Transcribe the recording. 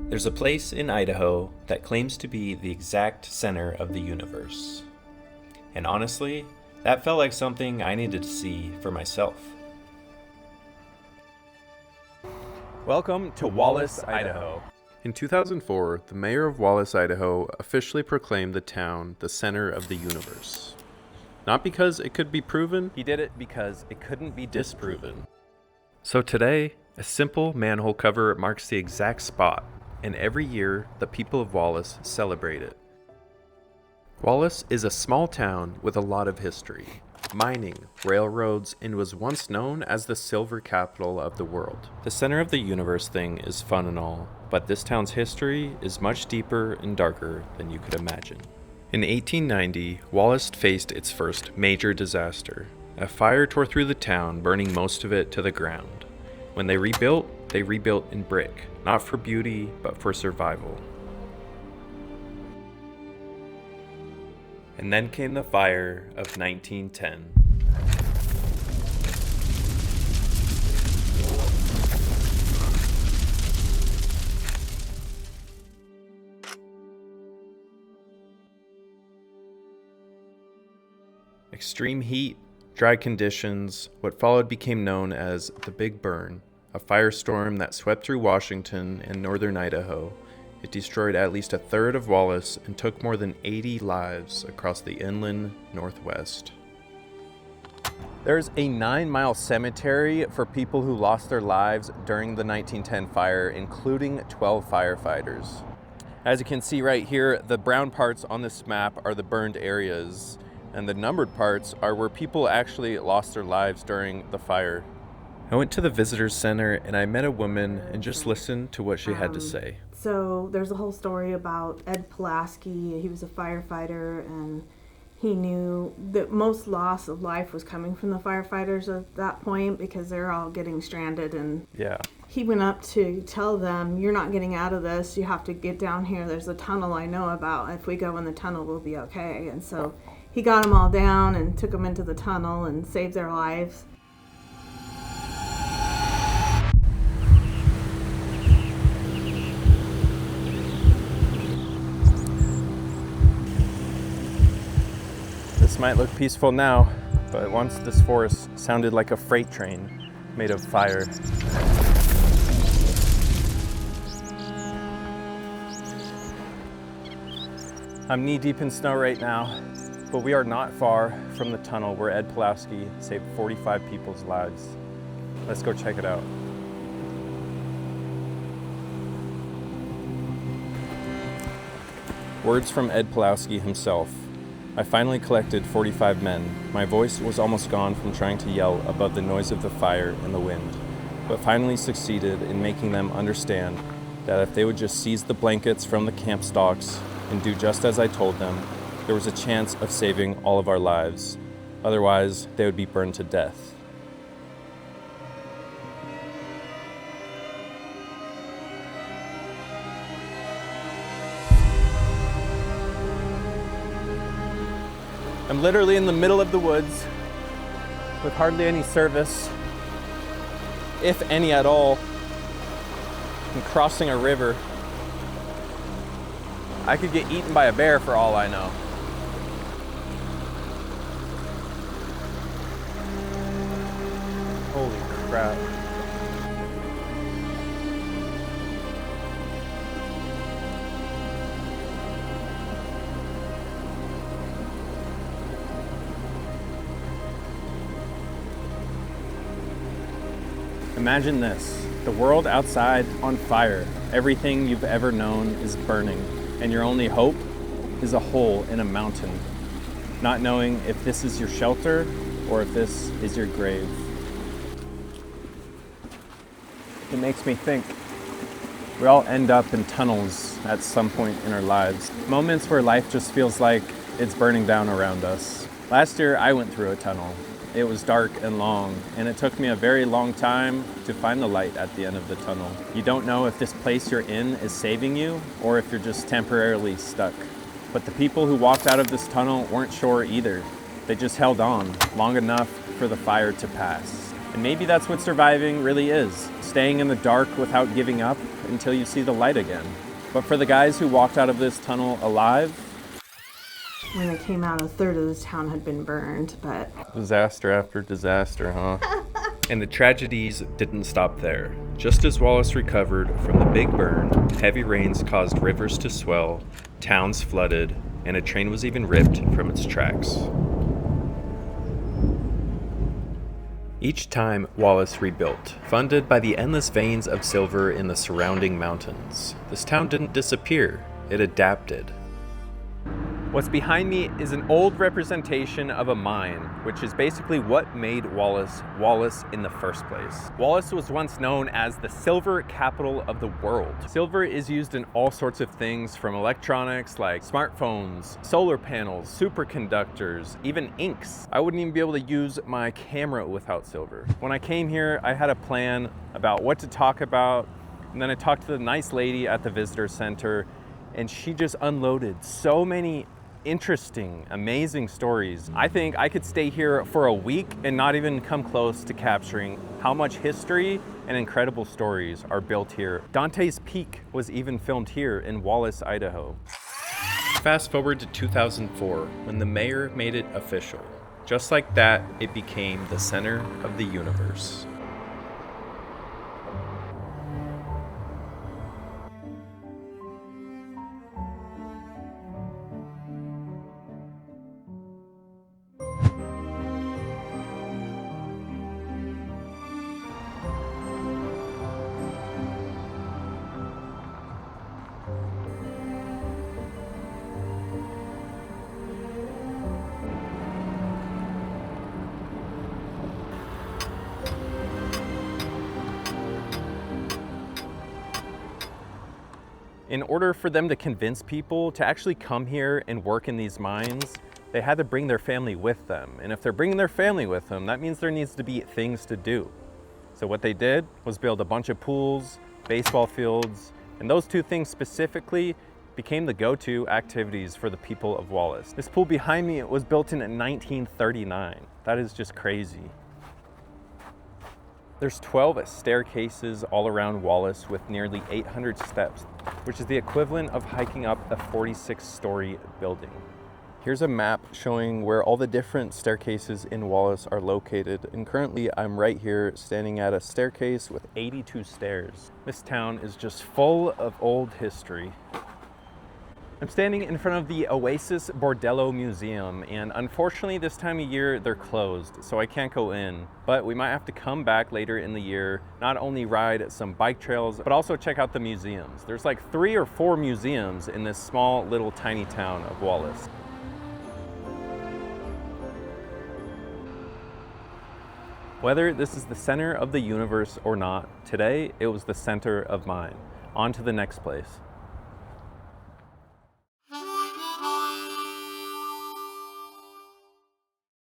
There's a place in Idaho that claims to be the exact center of the universe. And honestly, that felt like something I needed to see for myself. Welcome to Wallace, Idaho. In 2004, the mayor of Wallace, Idaho officially proclaimed the town the center of the universe. Not because it could be proven, He did it because it couldn't be disproven. So today, a simple manhole cover marks the exact spot, and every year, the people of Wallace celebrate it. Wallace is a small town with a lot of history, mining, railroads, and was once known as the silver capital of the world. The center of the universe thing is fun and all, but this town's history is much deeper and darker than you could imagine. In 1890, Wallace faced its first major disaster. A fire tore through the town, burning most of it to the ground. When they rebuilt in brick, not for beauty, but for survival. And then came the fire of 1910. Extreme heat, dry conditions, what followed became known as the Big Burn, a firestorm that swept through Washington and northern Idaho. It destroyed at least a third of Wallace and took more than 80 lives across the inland Northwest. There's a 9-mile cemetery for people who lost their lives during the 1910 fire, including 12 firefighters. As you can see right here, the brown parts on this map are the burned areas, and the numbered parts are where people actually lost their lives during the fire. I went to the visitor center and I met a woman and just listened to what she had to say. So there's a whole story about Ed Pulaski. He was a firefighter, and he knew that most loss of life was coming from the firefighters at that point because they're all getting stranded. And Yeah. he went up to tell them, "You're not getting out of this. You have to get down here. There's a tunnel I know about. If we go in the tunnel, we'll be okay." And so he got them all down and took them into the tunnel and saved their lives. This might look peaceful now, but once this forest sounded like a freight train made of fire. I'm knee-deep in snow right now, but we are not far from the tunnel where Ed Pulaski saved 45 people's lives. Let's go check it out. Words from Ed Pulaski himself. I finally collected 45 men. My voice was almost gone from trying to yell above the noise of the fire and the wind, but finally succeeded in making them understand that if they would just seize the blankets from the camp stocks and do just as I told them, there was a chance of saving all of our lives. Otherwise, they would be burned to death. I'm literally in the middle of the woods with hardly any service, if any at all. I'm crossing a river. I could get eaten by a bear for all I know. Holy crap. Imagine this, the world outside on fire. Everything you've ever known is burning, and your only hope is a hole in a mountain, not knowing if this is your shelter or if this is your grave. It makes me think we all end up in tunnels at some point in our lives, moments where life just feels like it's burning down around us. Last year, I went through a tunnel. It was dark and long, and it took me a very long time to find the light at the end of the tunnel. You don't know if this place you're in is saving you or if you're just temporarily stuck. But the people who walked out of this tunnel weren't sure either. They just held on long enough for the fire to pass. And maybe that's what surviving really is, staying in the dark without giving up until you see the light again. But for the guys who walked out of this tunnel alive, When they came out, a third of the town had been burned, but disaster after disaster, huh? And the tragedies didn't stop there. Just as Wallace recovered from the big burn, heavy rains caused rivers to swell, towns flooded, and a train was even ripped from its tracks. Each time, Wallace rebuilt, funded by the endless veins of silver in the surrounding mountains. This town didn't disappear, it adapted. What's behind me is an old representation of a mine, which is basically what made Wallace Wallace in the first place. Wallace was once known as the silver capital of the world. Silver is used in all sorts of things, from electronics like smartphones, solar panels, superconductors, even inks. I wouldn't even be able to use my camera without silver. When I came here, I had a plan about what to talk about, and then I talked to the nice lady at the visitor center, and she just unloaded so many interesting, amazing stories. I think I could stay here for a week and not even come close to capturing how much history and incredible stories are built here. Dante's Peak was even filmed here in Wallace, Idaho. Fast forward to 2004, when the mayor made it official. Just like that, it became the center of the universe. In order for them to convince people to actually come here and work in these mines, they had to bring their family with them. And if they're bringing their family with them, that means there needs to be things to do. So what they did was build a bunch of pools, baseball fields, and those two things specifically became the go-to activities for the people of Wallace. This pool behind me was built in 1939. That is just crazy. There's 12 staircases all around Wallace with nearly 800 steps, which is the equivalent of hiking up a 46-story building. Here's a map showing where all the different staircases in Wallace are located, and currently I'm right here standing at a staircase with 82 stairs. This town is just full of old history. I'm standing in front of the Oasis Bordello Museum, and unfortunately this time of year they're closed, so I can't go in. But we might have to come back later in the year, not only ride some bike trails, but also check out the museums. There's like 3 or 4 museums in this small little tiny town of Wallace. Whether this is the center of the universe or not, today it was the center of mine. On to the next place.